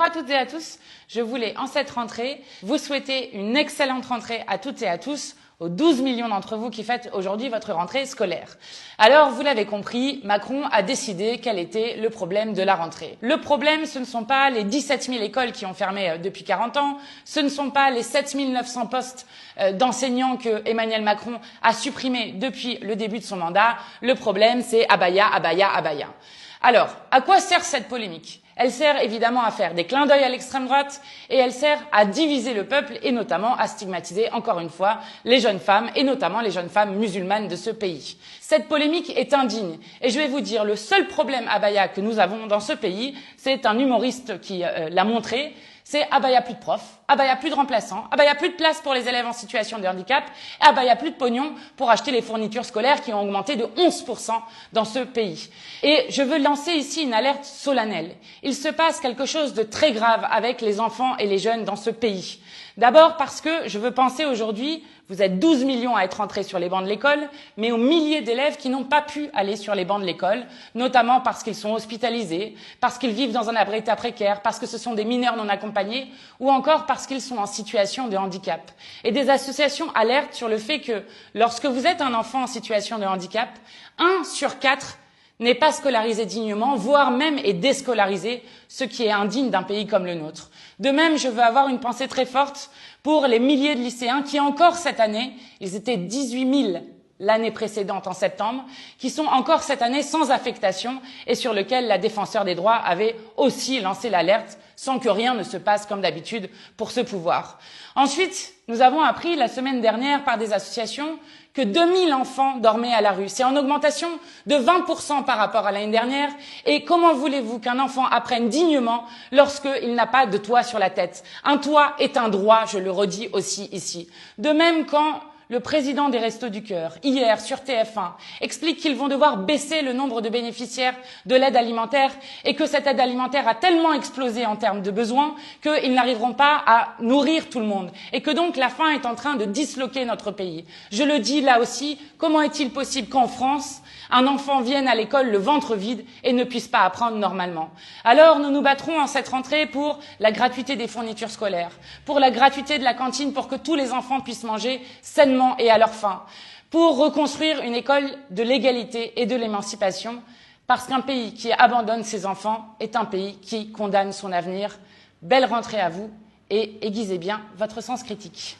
Bonjour à toutes et à tous. Je voulais, en cette rentrée, vous souhaiter une excellente rentrée à toutes et à tous, aux 12 millions d'entre vous qui fêtent aujourd'hui votre rentrée scolaire. Alors, vous l'avez compris, Macron a décidé quel était le problème de la rentrée. Le problème, ce ne sont pas les 17 000 écoles qui ont fermé depuis 40 ans, ce ne sont pas les 7 900 postes d'enseignants que Emmanuel Macron a supprimés depuis le début de son mandat. Le problème, c'est abaya, abaya, abaya. Alors, à quoi sert cette polémique ? Elle sert évidemment à faire des clins d'œil à l'extrême droite et elle sert à diviser le peuple et notamment à stigmatiser encore une fois les jeunes femmes et notamment les jeunes femmes musulmanes de ce pays. Cette polémique est indigne et je vais vous dire, le seul problème abaya que nous avons dans ce pays, c'est un humoriste qui l'a montré, c'est ah bah y a plus de profs, ah bah y a plus de remplaçants, ah bah y a plus de place pour les élèves en situation de handicap, ah bah y a plus de pognon pour acheter les fournitures scolaires qui ont augmenté de 11% dans ce pays. Et je veux lancer ici une alerte solennelle. Il se passe quelque chose de très grave avec les enfants et les jeunes dans ce pays. D'abord parce que je veux penser aujourd'hui, vous êtes 12 millions à être rentrés sur les bancs de l'école, mais aux milliers d'élèves qui n'ont pas pu aller sur les bancs de l'école, notamment parce qu'ils sont hospitalisés, parce qu'ils vivent dans un habitat précaire, parce que ce sont des mineurs non accompagnés, ou encore parce qu'ils sont en situation de handicap. Et des associations alertent sur le fait que lorsque vous êtes un enfant en situation de handicap, 1 sur 4 n'est pas scolarisé dignement, voire même est déscolarisé, ce qui est indigne d'un pays comme le nôtre. De même, je veux avoir une pensée très forte pour les milliers de lycéens qui encore cette année, ils étaient 18 000 l'année précédente en septembre, qui sont encore cette année sans affectation et sur lequel la défenseure des droits avait aussi lancé l'alerte sans que rien ne se passe comme d'habitude pour ce pouvoir. Ensuite, nous avons appris la semaine dernière par des associations que 2000 enfants dormaient à la rue. C'est en augmentation de 20% par rapport à l'année dernière. Et comment voulez-vous qu'un enfant apprenne dignement lorsqu'il n'a pas de toit sur la tête? Un toit est un droit, je le redis aussi ici. De même, quand le président des Restos du Cœur, hier sur TF1, explique qu'ils vont devoir baisser le nombre de bénéficiaires de l'aide alimentaire et que cette aide alimentaire a tellement explosé en termes de besoins qu'ils n'arriveront pas à nourrir tout le monde et que donc la faim est en train de disloquer notre pays. Je le dis là aussi, comment est-il possible qu'en France, un enfant vienne à l'école le ventre vide et ne puisse pas apprendre normalement? Alors nous nous battrons en cette rentrée pour la gratuité des fournitures scolaires, pour la gratuité de la cantine pour que tous les enfants puissent manger sainement et à leur faim, pour reconstruire une école de l'égalité et de l'émancipation, parce qu'un pays qui abandonne ses enfants est un pays qui condamne son avenir. Belle rentrée à vous et aiguisez bien votre sens critique.